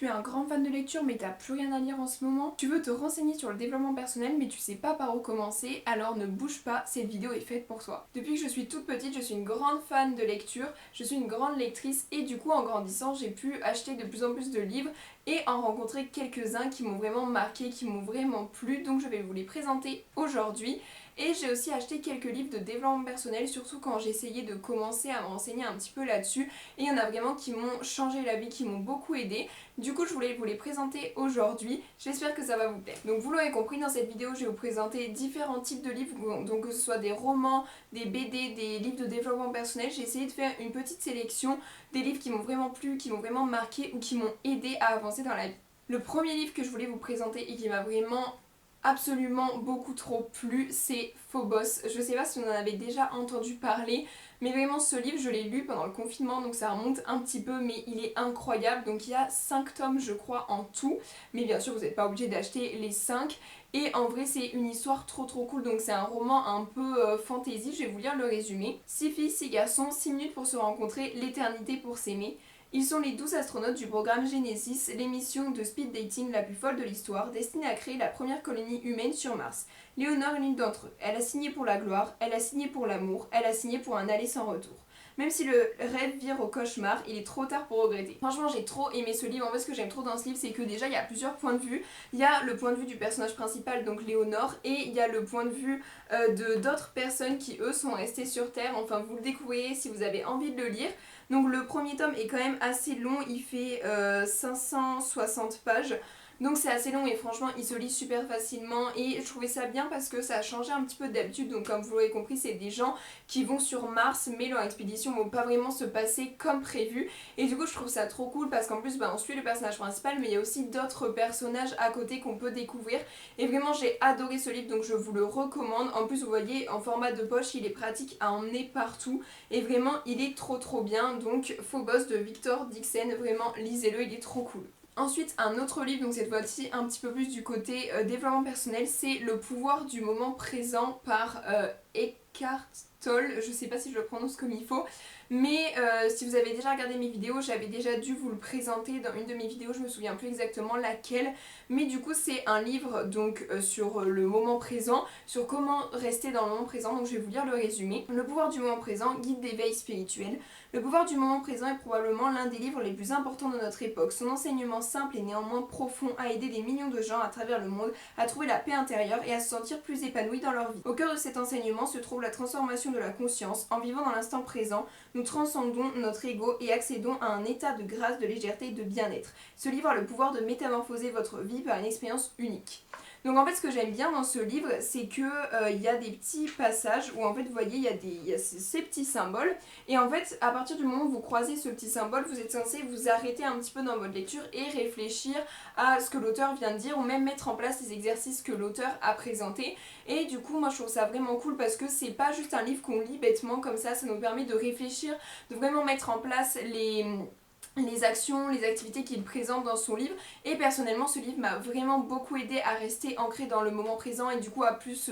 Tu es un grand fan de lecture mais t'as plus rien à lire en ce moment. Tu veux te renseigner sur le développement personnel mais tu sais pas par où commencer, alors ne bouge pas, cette vidéo est faite pour toi. Depuis que je suis toute petite, je suis une grande fan de lecture, je suis une grande lectrice et du coup en grandissant j'ai pu acheter de plus en plus de livres et en rencontrer quelques-uns qui m'ont vraiment marqué, qui m'ont vraiment plu, donc je vais vous les présenter aujourd'hui. Et j'ai aussi acheté quelques livres de développement personnel, surtout quand j'essayais de commencer à me renseigner un petit peu là-dessus. Et il y en a vraiment qui m'ont changé la vie, qui m'ont beaucoup aidé. Du coup, je voulais vous les présenter aujourd'hui. J'espère que ça va vous plaire. Donc vous l'aurez compris, dans cette vidéo, je vais vous présenter différents types de livres. Donc que ce soit des romans, des BD, des livres de développement personnel. J'ai essayé de faire une petite sélection des livres qui m'ont vraiment plu, qui m'ont vraiment marqué ou qui m'ont aidé à avancer dans la vie. Le premier livre que je voulais vous présenter et qui m'a vraiment absolument beaucoup trop plu, c'est Phobos. Je sais pas si vous en avez déjà entendu parler, mais vraiment ce livre je l'ai lu pendant le confinement, donc ça remonte un petit peu, mais il est incroyable. Donc il y a 5 tomes je crois en tout, mais bien sûr vous n'êtes pas obligé d'acheter les 5. Et en vrai c'est une histoire trop cool, donc c'est un roman un peu fantasy. Je vais vous lire le résumé. 6 filles, 6 garçons, 6 minutes pour se rencontrer, l'éternité pour s'aimer. Ils sont les 12 astronautes du programme Genesis, l'émission de speed dating la plus folle de l'histoire, destinée à créer la première colonie humaine sur Mars. Léonore est l'une d'entre eux. Elle a signé pour la gloire, elle a signé pour l'amour, elle a signé pour un aller sans retour. Même si le rêve vire au cauchemar, il est trop tard pour regretter. Franchement, j'ai trop aimé ce livre. En fait, ce que j'aime trop dans ce livre, c'est que déjà, il y a plusieurs points de vue. Il y a le point de vue du personnage principal, donc Léonore, et il y a le point de vue de d'autres personnes qui, eux, sont restées sur Terre. Enfin, vous le découvrirez si vous avez envie de le lire. Donc le premier tome est quand même assez long, il fait 560 pages. Donc c'est assez long et franchement il se lit super facilement et je trouvais ça bien parce que ça a changé un petit peu d'habitude. Donc comme vous l'aurez compris, c'est des gens qui vont sur Mars mais leur expédition ne va pas vraiment se passer comme prévu. Et du coup je trouve ça trop cool parce qu'en plus on suit le personnage principal mais il y a aussi d'autres personnages à côté qu'on peut découvrir. Et vraiment j'ai adoré ce livre, donc je vous le recommande. En plus vous voyez en format de poche il est pratique à emmener partout et vraiment il est trop bien. Donc Phobos de Victor Dixon, vraiment lisez-le, il est trop cool. Ensuite, un autre livre, donc cette fois-ci un petit peu plus du côté développement personnel, c'est Le pouvoir du moment présent par Eckhart Tolle. Je sais pas si je le prononce comme il faut, mais si vous avez déjà regardé mes vidéos, j'avais déjà dû vous le présenter dans une de mes vidéos, je me souviens plus exactement laquelle, mais du coup c'est un livre donc sur le moment présent, sur comment rester dans le moment présent. Donc je vais vous lire le résumé. Le pouvoir du moment présent, guide d'éveil spirituel. Le pouvoir du moment présent est probablement l'un des livres les plus importants de notre époque. Son enseignement simple et néanmoins profond a aidé des millions de gens à travers le monde à trouver la paix intérieure et à se sentir plus épanouis dans leur vie. Au cœur de cet enseignement se trouve la transformation de la conscience. En vivant dans l'instant présent, nous transcendons notre ego et accédons à un état de grâce, de légèreté et de bien-être. Ce livre a le pouvoir de métamorphoser votre vie par une expérience unique. Donc en fait ce que j'aime bien dans ce livre, c'est que y a des petits passages où en fait vous voyez il y a ces petits symboles et en fait à partir du moment où vous croisez ce petit symbole, vous êtes censé vous arrêter un petit peu dans votre lecture et réfléchir à ce que l'auteur vient de dire ou même mettre en place les exercices que l'auteur a présentés. Et du coup moi je trouve ça vraiment cool parce que c'est pas juste un livre qu'on lit bêtement comme ça nous permet de réfléchir, de vraiment mettre en place les actions, les activités qu'il présente dans son livre. Et personnellement ce livre m'a vraiment beaucoup aidé à rester ancré dans le moment présent et du coup à plus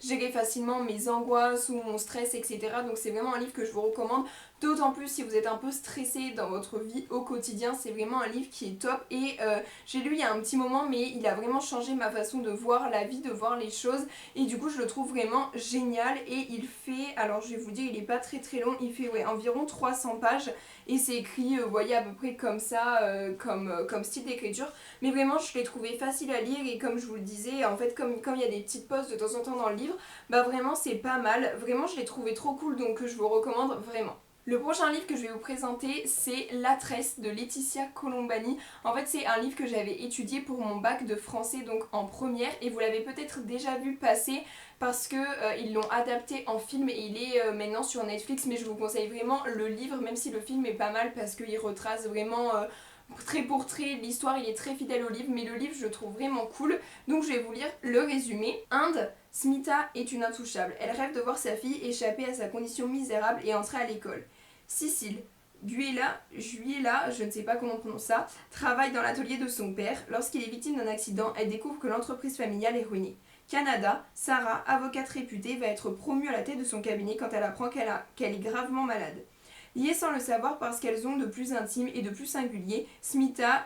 gérer facilement mes angoisses ou mon stress, etc. Donc c'est vraiment un livre que je vous recommande, d'autant plus si vous êtes un peu stressé dans votre vie au quotidien. C'est vraiment un livre qui est top et j'ai lu il y a un petit moment mais il a vraiment changé ma façon de voir la vie, de voir les choses et du coup je le trouve vraiment génial. Et il fait, alors je vais vous dire, il est pas très long, il fait environ 300 pages et c'est écrit, vous voyez à peu près comme ça, comme style d'écriture, mais vraiment je l'ai trouvé facile à lire et comme je vous le disais, en fait comme il y a des petites pauses de temps en temps dans le livre, bah vraiment c'est pas mal, vraiment je l'ai trouvé trop cool, donc je vous recommande vraiment. Le prochain livre que je vais vous présenter, c'est La Tresse de Laetitia Colombani. En fait c'est un livre que j'avais étudié pour mon bac de français, donc en première, et vous l'avez peut-être déjà vu passer parce que ils l'ont adapté en film et il est maintenant sur Netflix, mais je vous conseille vraiment le livre même si le film est pas mal parce qu'il retrace vraiment trait pour trait l'histoire, il est très fidèle au livre, mais le livre je le trouve vraiment cool. Donc je vais vous lire le résumé. Inde, Smita est une intouchable. Elle rêve de voir sa fille échapper à sa condition misérable et entrer à l'école. Sicile, Juela, je ne sais pas comment on prononce ça, travaille dans l'atelier de son père. Lorsqu'il est victime d'un accident, elle découvre que l'entreprise familiale est ruinée. Canada, Sarah, avocate réputée, va être promue à la tête de son cabinet quand elle apprend qu'elle est gravement malade. liées sans le savoir parce qu'elles ont de plus intime et de plus singulier. Smita,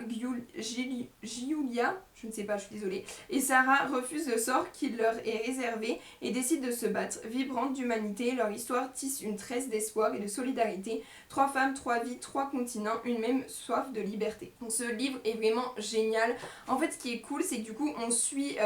Giulia, je ne sais pas, je suis désolée, et Sarah refusent le sort qui leur est réservé et décident de se battre. Vibrantes d'humanité, leur histoire tisse une tresse d'espoir et de solidarité. 3 femmes, 3 vies, 3 continents, une même soif de liberté. Donc ce livre est vraiment génial. En fait, ce qui est cool, c'est que du coup, on suit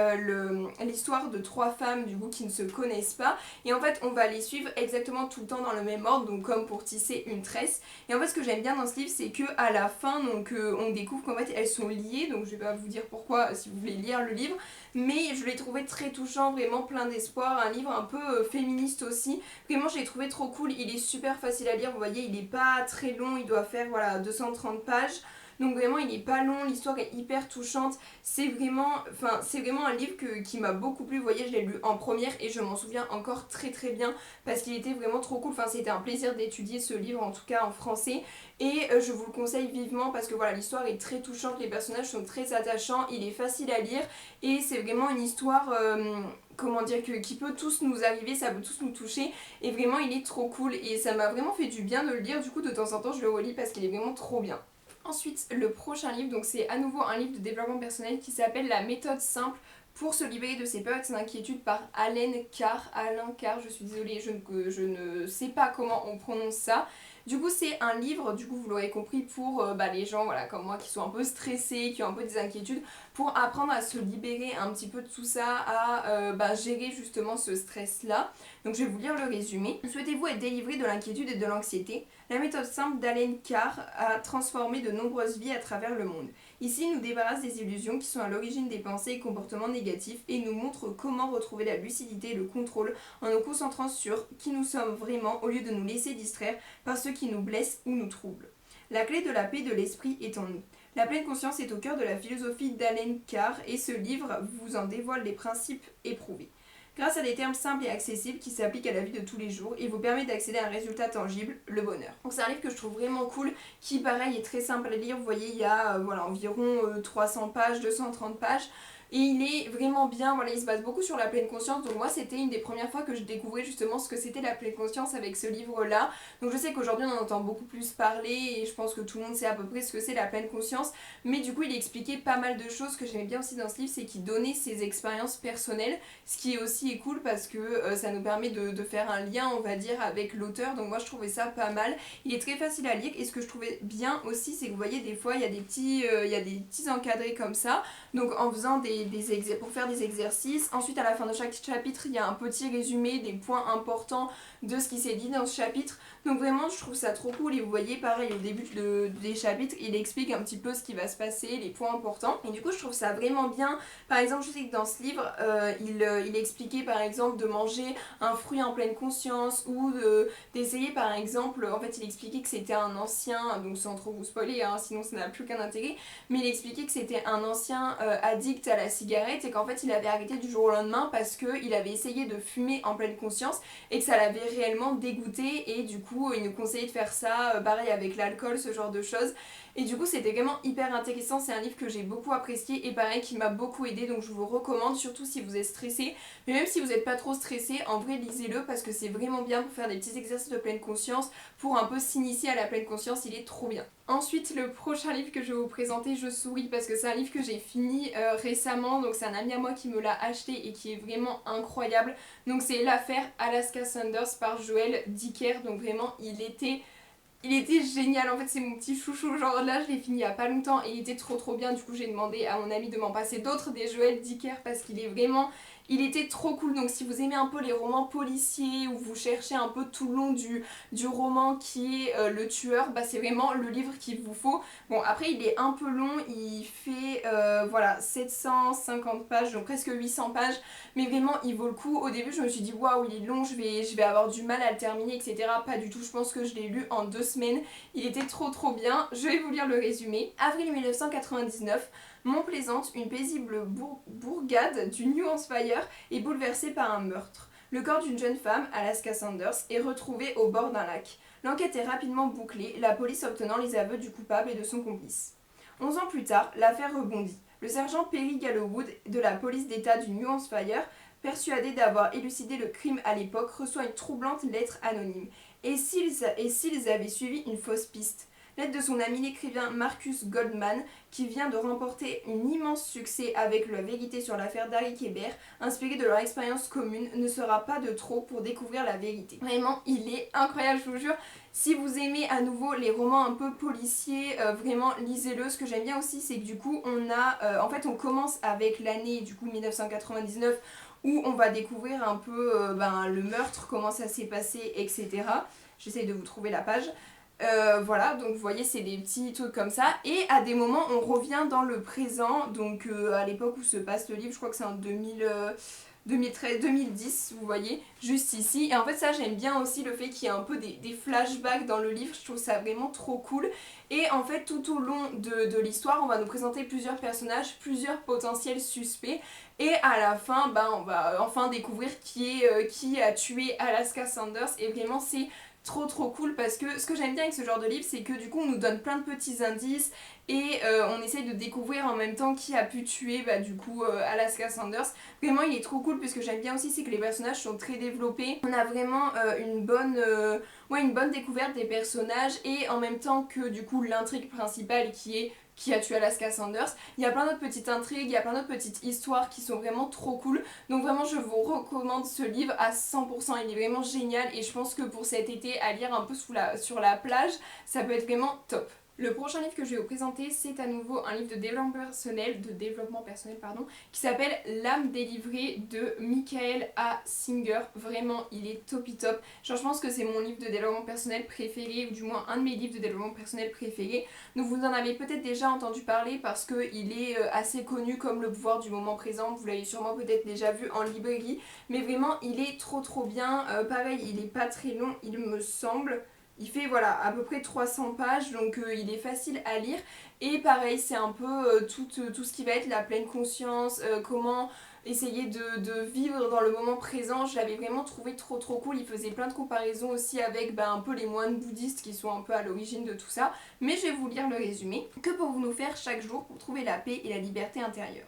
l'histoire de 3 femmes du coup qui ne se connaissent pas. Et en fait, on va les suivre exactement tout le temps dans le même ordre, donc comme pour tisser une tresse. Et en fait, ce que j'aime bien dans ce livre, c'est que à la fin, donc on découvre qu'en fait, elles sont liées. Donc je vais pas vous dire pourquoi si vous voulez lire le livre, mais je l'ai trouvé très touchant, vraiment plein d'espoir. Un livre un peu féministe aussi. Vraiment, je l'ai trouvé trop cool. Il est super facile à lire. Vous voyez, il est pas très long. Il doit faire voilà 230 pages. Donc vraiment il est pas long, l'histoire est hyper touchante, c'est vraiment un livre qui m'a beaucoup plu, vous voyez je l'ai lu en première et je m'en souviens encore très très bien parce qu'il était vraiment trop cool, c'était un plaisir d'étudier ce livre en tout cas en français et je vous le conseille vivement parce que voilà l'histoire est très touchante, les personnages sont très attachants, il est facile à lire et c'est vraiment une histoire comment dire, qui peut tous nous arriver, ça peut tous nous toucher et vraiment il est trop cool et ça m'a vraiment fait du bien de le lire, du coup de temps en temps je le relis parce qu'il est vraiment trop bien. Ensuite, le prochain livre, donc c'est à nouveau un livre de développement personnel qui s'appelle La méthode simple pour se libérer de ses peurs et de ses inquiétudes par Alain Carr. Alain Carr, je suis désolée, je ne sais pas comment on prononce ça. Du coup, c'est un livre, du coup, vous l'aurez compris, pour les gens voilà, comme moi qui sont un peu stressés, qui ont un peu des inquiétudes, pour apprendre à se libérer un petit peu de tout ça, à gérer justement ce stress-là. Donc, je vais vous lire le résumé. Souhaitez-vous être délivré de l'inquiétude et de l'anxiété? La méthode simple d'Alain Carr a transformé de nombreuses vies à travers le monde. Ici, il nous débarrasse des illusions qui sont à l'origine des pensées et comportements négatifs et nous montre comment retrouver la lucidité et le contrôle en nous concentrant sur qui nous sommes vraiment au lieu de nous laisser distraire par ceux qui nous blessent ou nous troublent. La clé de la paix de l'esprit est en nous. La pleine conscience est au cœur de la philosophie d'Alain Carr et ce livre vous en dévoile les principes éprouvés. Grâce à des termes simples et accessibles qui s'appliquent à la vie de tous les jours, il vous permet d'accéder à un résultat tangible, le bonheur. Donc c'est un livre que je trouve vraiment cool, qui pareil est très simple à lire, vous voyez il y a environ 300 pages, 230 pages. Et il est vraiment bien, voilà, il se base beaucoup sur la pleine conscience. Donc moi c'était une des premières fois que je découvrais justement ce que c'était la pleine conscience avec ce livre-là. Donc je sais qu'aujourd'hui on en entend beaucoup plus parler et je pense que tout le monde sait à peu près ce que c'est la pleine conscience. Mais du coup il expliquait pas mal de choses. Ce que j'aimais bien aussi dans ce livre, c'est qu'il donnait ses expériences personnelles. Ce qui est aussi cool parce que ça nous permet de faire un lien, on va dire, avec l'auteur. Donc moi je trouvais ça pas mal. Il est très facile à lire et ce que je trouvais bien aussi, c'est que vous voyez des fois il y a des petits encadrés comme ça. Donc en faisant pour faire des exercices. Ensuite à la fin de chaque chapitre il y a un petit résumé des points importants de ce qui s'est dit dans ce chapitre. Donc vraiment je trouve ça trop cool et vous voyez pareil au début des chapitres il explique un petit peu ce qui va se passer, les points importants. Et du coup je trouve ça vraiment bien. Par exemple je sais que dans ce livre il expliquait par exemple de manger un fruit en pleine conscience ou d'essayer par exemple, en fait il expliquait que c'était un ancien, donc sans trop vous spoiler hein, sinon ça n'a plus qu'un intérêt, mais il expliquait que c'était un ancien addict à la cigarette et qu'en fait il avait arrêté du jour au lendemain parce qu'il avait essayé de fumer en pleine conscience et que ça l'avait réellement dégoûté et du coup il nous conseillait de faire ça, pareil avec l'alcool, ce genre de choses. Et du coup c'était vraiment hyper intéressant, c'est un livre que j'ai beaucoup apprécié et pareil qui m'a beaucoup aidé, donc je vous recommande surtout si vous êtes stressé, mais même si vous n'êtes pas trop stressé, en vrai lisez-le parce que c'est vraiment bien pour faire des petits exercices de pleine conscience, pour un peu s'initier à la pleine conscience, il est trop bien. Ensuite le prochain livre que je vais vous présenter, je souris parce que c'est un livre que j'ai fini récemment, donc c'est un ami à moi qui me l'a acheté et qui est vraiment incroyable, donc c'est L'affaire Alaska Sanders par Joël Dicker, donc vraiment il était génial, en fait c'est mon petit chouchou, genre là je l'ai fini il y a pas longtemps et il était trop bien, du coup j'ai demandé à mon ami de m'en passer d'autres des Joël Dicker parce il était trop cool. Donc si vous aimez un peu les romans policiers ou vous cherchez un peu tout le long du roman qui est le tueur, bah c'est vraiment le livre qu'il vous faut. Bon après il est un peu long, il fait 750 pages, donc presque 800 pages, mais vraiment il vaut le coup. Au début je me suis dit waouh il est long, je vais avoir du mal à le terminer etc. Pas du tout, je pense que je l'ai lu en 2 semaines, il était trop bien. Je vais vous lire le résumé. Avril 1999, Mont-Plaisante, une paisible bourgade du New Hampshire est bouleversée par un meurtre. Le corps d'une jeune femme, Alaska Sanders, est retrouvé au bord d'un lac. L'enquête est rapidement bouclée, la police obtenant les aveux du coupable et de son complice. 11 ans plus tard, l'affaire rebondit. Le sergent Perry Gallowwood de la police d'État du New Hampshire, persuadé d'avoir élucidé le crime à l'époque, reçoit une troublante lettre anonyme. et s'ils avaient suivi une fausse piste. Lettre de son ami l'écrivain Marcus Goldman, qui vient de remporter un immense succès avec La vérité sur l'affaire Darry Kébert, inspiré de leur expérience commune, ne sera pas de trop pour découvrir la vérité. Vraiment, il est incroyable, je vous jure. Si vous aimez à nouveau les romans un peu policiers, vraiment lisez-le. Ce que j'aime bien aussi, c'est que du coup, on commence avec l'année du coup 1999, où on va découvrir un peu le meurtre, comment ça s'est passé, etc. J'essaye de vous trouver la page. Voilà, donc vous voyez, c'est des petits trucs comme ça. Et à des moments, on revient dans le présent. Donc à l'époque où se passe le livre, je crois que c'est en 2013, 2010, vous voyez, juste ici. Et en fait, ça, j'aime bien aussi le fait qu'il y ait un peu des flashbacks dans le livre. Je trouve ça vraiment trop cool. Et en fait, tout au long de l'histoire, on va nous présenter plusieurs personnages, plusieurs potentiels suspects. Et à la fin, on va enfin découvrir qui a tué Alaska Sanders. Et vraiment, c'est trop cool parce que ce que j'aime bien avec ce genre de livre, c'est que du coup on nous donne plein de petits indices et on essaye de découvrir en même temps qui a pu tuer Alaska Sanders. Vraiment, il est trop cool. Puis ce que j'aime bien aussi, c'est que les personnages sont très développés. On a vraiment une bonne découverte des personnages, et en même temps que du coup l'intrigue principale qui a tué Alaska Sanders. Il y a plein d'autres petites intrigues, il y a plein d'autres petites histoires qui sont vraiment trop cool. Donc vraiment, je vous recommande ce livre à 100%. Il est vraiment génial et je pense que pour cet été, à lire un peu sur la plage, ça peut être vraiment top. Le prochain livre que je vais vous présenter, c'est à nouveau un livre de développement personnel, qui s'appelle L'âme délivrée de Michael A. Singer. Vraiment, il est top. Genre, je pense que c'est mon livre de développement personnel préféré, ou du moins un de mes livres de développement personnel préférés. Donc vous en avez peut-être déjà entendu parler parce qu'il est assez connu comme Le pouvoir du moment présent. Vous l'avez sûrement peut-être déjà vu en librairie. Mais vraiment, il est trop bien. Pareil, il est pas très long, il me semble. Il fait à peu près 300 pages, donc il est facile à lire. Et pareil, c'est un peu tout ce qui va être la pleine conscience, comment essayer de vivre dans le moment présent. Je l'avais vraiment trouvé trop cool. Il faisait plein de comparaisons aussi avec un peu les moines bouddhistes qui sont un peu à l'origine de tout ça. Mais je vais vous lire le résumé. Que pouvons nous faire chaque jour pour trouver la paix et la liberté intérieure ?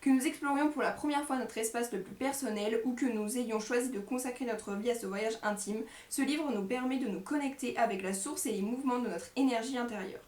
Que nous explorions pour la première fois notre espace le plus personnel, ou que nous ayons choisi de consacrer notre vie à ce voyage intime, ce livre nous permet de nous connecter avec la source et les mouvements de notre énergie intérieure.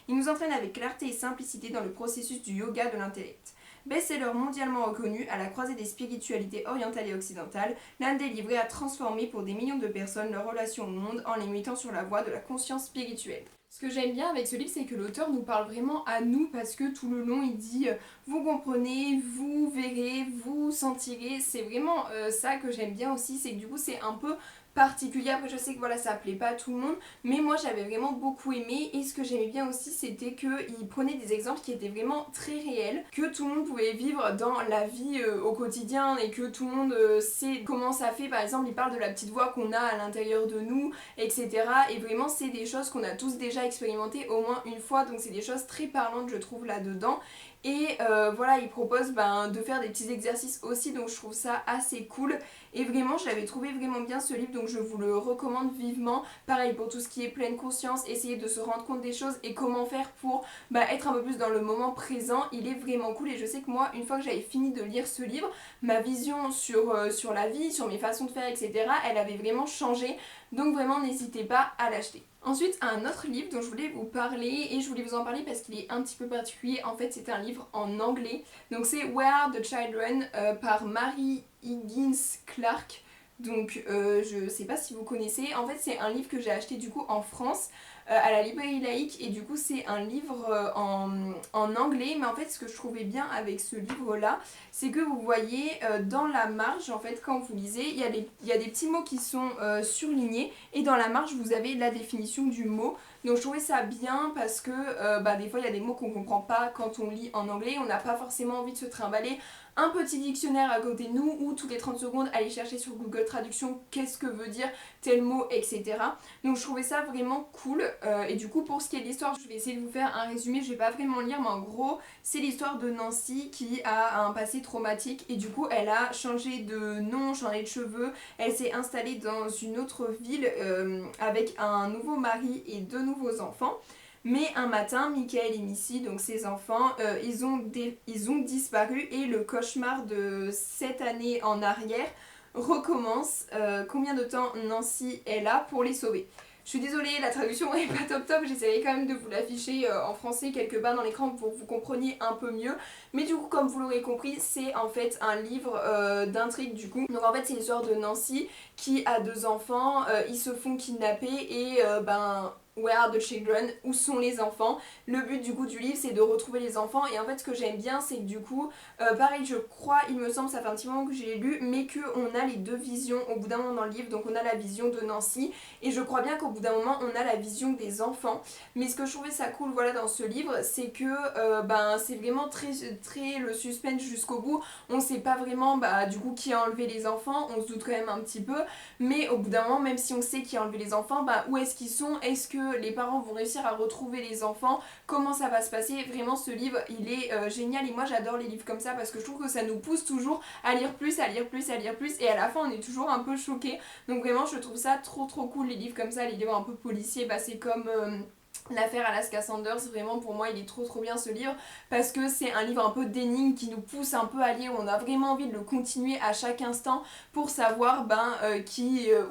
Il nous entraîne avec clarté et simplicité dans le processus du yoga de l'intellect. Best-seller mondialement reconnu, à la croisée des spiritualités orientales et occidentales, l'âme délivrée a transformé pour des millions de personnes leur relation au monde en les mettant sur la voie de la conscience spirituelle. Ce que j'aime bien avec ce livre, c'est que l'auteur nous parle vraiment à nous, parce que tout le long il dit vous comprenez, vous verrez, vous sentirez. C'est vraiment ça que j'aime bien aussi, c'est que du coup c'est un peu particulier. Après je sais que ça plaît pas à tout le monde, mais moi j'avais vraiment beaucoup aimé. Et ce que j'aimais bien aussi, c'était qu'il prenait des exemples qui étaient vraiment très réels, que tout le monde pouvait vivre dans la vie au quotidien, et que tout le monde sait comment ça fait. Par exemple, il parle de la petite voix qu'on a à l'intérieur de nous, etc. Et vraiment c'est des choses qu'on a tous déjà expérimentées au moins une fois, donc c'est des choses très parlantes, je trouve, là-dedans. Et il propose de faire des petits exercices aussi, donc je trouve ça assez cool. Et vraiment, je l'avais trouvé vraiment bien ce livre, donc je vous le recommande vivement. Pareil, pour tout ce qui est pleine conscience, essayer de se rendre compte des choses et comment faire pour être un peu plus dans le moment présent. Il est vraiment cool, et je sais que moi, une fois que j'avais fini de lire ce livre, ma vision sur la vie, sur mes façons de faire, etc., elle avait vraiment changé. Donc vraiment, n'hésitez pas à l'acheter. Ensuite, un autre livre dont je voulais vous parler, et je voulais vous en parler parce qu'il est un petit peu particulier. En fait, c'est un livre en anglais. Donc c'est Where Are the Children par Mary Higgins Clark. Donc je sais pas si vous connaissez. En fait, c'est un livre que j'ai acheté du coup en France à la librairie laïque, et du coup c'est un livre en anglais. Mais en fait, ce que je trouvais bien avec ce livre là, c'est que vous voyez dans la marge, en fait, quand vous lisez, il y a des petits mots qui sont surlignés, et dans la marge vous avez la définition du mot. Donc je trouvais ça bien parce que des fois il y a des mots qu'on comprend pas quand on lit en anglais. On n'a pas forcément envie de se trimballer un petit dictionnaire à côté de nous, ou toutes les 30 secondes aller chercher sur Google Traduction qu'est-ce que veut dire tel mot, etc. Donc je trouvais ça vraiment cool. Et du coup, pour ce qui est de l'histoire, je vais essayer de vous faire un résumé. Je vais pas vraiment lire, mais en gros c'est l'histoire de Nancy qui a un passé traumatique, et du coup elle a changé de nom, changé de cheveux. Elle s'est installée dans une autre ville avec un nouveau mari et deux nouveaux enfants. Mais un matin, Michael et Missy, donc ses enfants, ils ont disparu, et le cauchemar de 7 années en arrière recommence. Combien de temps Nancy est là pour les sauver. Je suis désolée, la traduction est pas top top, j'essayais quand même de vous l'afficher en français quelque part dans l'écran pour que vous compreniez un peu mieux. Mais du coup, comme vous l'aurez compris, c'est en fait un livre d'intrigue du coup. Donc en fait c'est l'histoire de Nancy qui a 2 enfants, ils se font kidnapper et where are the children? Où sont les enfants? Le but du coup du livre c'est de retrouver les enfants et en fait ce que j'aime bien c'est que du coup, pareil je crois, il me semble, ça fait un petit moment que j'ai lu, mais qu'on a les 2 visions au bout d'un moment dans le livre. Donc on a la vision de Nancy et je crois bien qu'au bout d'un moment on a la vision des enfants. Mais ce que je trouvais ça cool voilà dans ce livre c'est que c'est vraiment très le suspense jusqu'au bout. On sait pas vraiment du coup qui a enlevé les enfants, on se doute quand même un petit peu, mais au bout d'un moment même si on sait qui a enlevé les enfants, où est-ce qu'ils sont, est-ce que les parents vont réussir à retrouver les enfants, comment ça va se passer. Vraiment ce livre il est génial et moi j'adore les livres comme ça parce que je trouve que ça nous pousse toujours à lire plus, à lire plus, à lire plus et à la fin on est toujours un peu choqué. Donc vraiment je trouve ça trop cool les livres comme ça, les livres un peu policiers, c'est comme l'affaire Alaska Sanders. Vraiment pour moi il est trop bien ce livre parce que c'est un livre un peu d'énigmes qui nous pousse un peu à lire, on a vraiment envie de le continuer à chaque instant pour savoir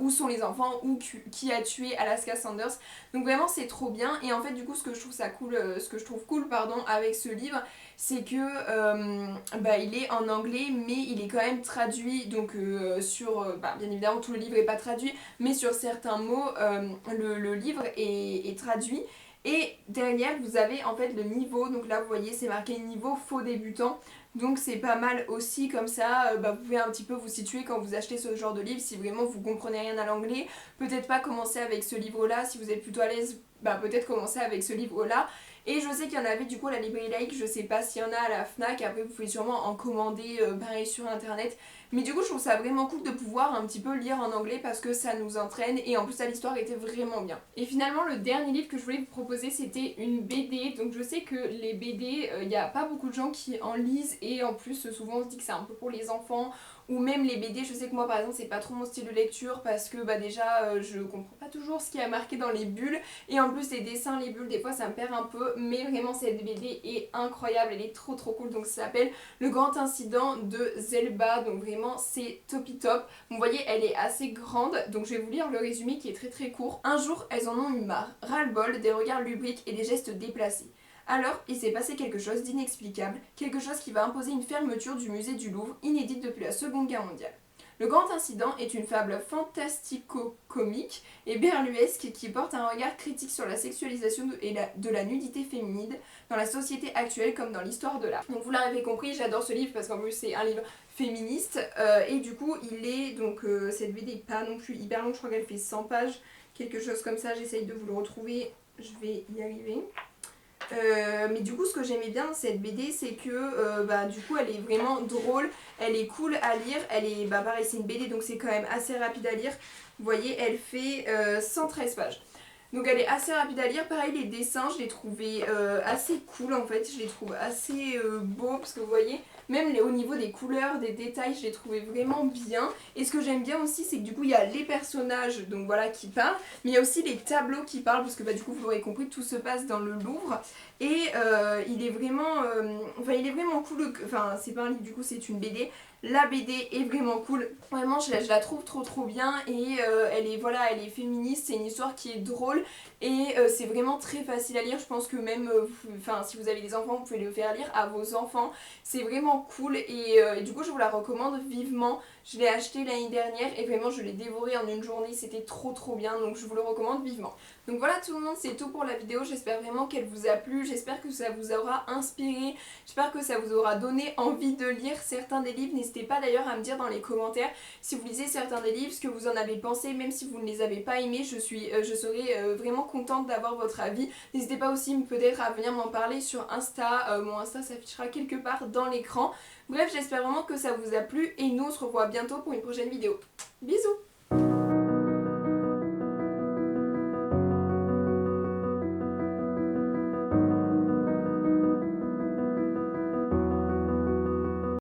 où sont les enfants ou qui a tué Alaska Sanders. Donc vraiment c'est trop bien et en fait du coup ce que je trouve cool avec ce livre c'est que il est en anglais mais il est quand même traduit donc bien évidemment tout le livre est pas traduit mais sur certains mots le livre est traduit. Et derrière vous avez en fait le niveau, donc là vous voyez c'est marqué niveau faux débutant, donc c'est pas mal aussi comme ça, vous pouvez un petit peu vous situer quand vous achetez ce genre de livre si vraiment vous comprenez rien à l'anglais, peut-être pas commencer avec ce livre là, si vous êtes plutôt à l'aise peut-être commencer avec ce livre là. Et je sais qu'il y en avait du coup à la librairie Laïque, je sais pas s'il y en a à la FNAC, après vous pouvez sûrement en commander pareil sur internet. Mais du coup je trouve ça vraiment cool de pouvoir un petit peu lire en anglais parce que ça nous entraîne et en plus l'histoire était vraiment bien. Et finalement le dernier livre que je voulais vous proposer c'était une BD. Donc je sais que les BD, il n'y a pas beaucoup de gens qui en lisent et en plus souvent on se dit que c'est un peu pour les enfants. Ou même les BD, je sais que moi par exemple c'est pas trop mon style de lecture parce que déjà je comprends pas toujours ce qui est marqué dans les bulles et en plus les dessins, les bulles des fois ça me perd un peu, mais vraiment cette BD est incroyable, elle est trop cool. Donc ça s'appelle Le Grand Incident de Zelba, donc vraiment c'est topi top. Vous voyez elle est assez grande donc je vais vous lire le résumé qui est très court. Un jour elles en ont eu marre, ras-le-bol des regards lubriques et des gestes déplacés. Alors, il s'est passé quelque chose d'inexplicable, quelque chose qui va imposer une fermeture du musée du Louvre, inédite depuis la Seconde Guerre mondiale. Le Grand Incident est une fable fantastico-comique et berluesque qui porte un regard critique sur la sexualisation de la nudité féminine dans la société actuelle comme dans l'histoire de l'art. Donc vous l'avez compris, j'adore ce livre parce qu'en plus c'est un livre féministe et du coup il est cette BD est pas non plus hyper longue, je crois qu'elle fait 100 pages, quelque chose comme ça, j'essaye de vous le retrouver, je vais y arriver. Mais du coup ce que j'aimais bien dans cette BD c'est que du coup elle est vraiment drôle, elle est cool à lire, elle est pareil c'est une BD donc c'est quand même assez rapide à lire. Vous voyez elle fait 113 pages. Donc elle est assez rapide à lire, pareil les dessins je les trouvais assez cool en fait, je les trouve assez beaux parce que vous voyez même au niveau des couleurs, des détails je les trouvais vraiment bien. Et ce que j'aime bien aussi c'est que du coup il y a les personnages donc voilà qui parlent, mais il y a aussi les tableaux qui parlent parce que du coup vous l'aurez compris tout se passe dans le Louvre. Et il est vraiment cool, enfin c'est pas un livre du coup c'est une BD. La BD est vraiment cool, vraiment je la trouve trop bien et elle est féministe, c'est une histoire qui est drôle et c'est vraiment très facile à lire. Je pense que même si vous avez des enfants vous pouvez le faire lire à vos enfants, c'est vraiment cool et du coup je vous la recommande vivement. Je l'ai acheté l'année dernière et vraiment je l'ai dévoré en une journée, c'était trop bien donc je vous le recommande vivement. Donc voilà tout le monde, c'est tout pour la vidéo, j'espère vraiment qu'elle vous a plu, j'espère que ça vous aura inspiré, j'espère que ça vous aura donné envie de lire certains des livres. N'hésitez pas d'ailleurs à me dire dans les commentaires si vous lisez certains des livres, ce que vous en avez pensé, même si vous ne les avez pas aimés, je serai vraiment contente d'avoir votre avis. N'hésitez pas aussi peut-être à venir m'en parler sur Insta, mon Insta s'affichera quelque part dans l'écran. Bref, j'espère vraiment que ça vous a plu et nous on se revoit bientôt pour une prochaine vidéo. Bisous!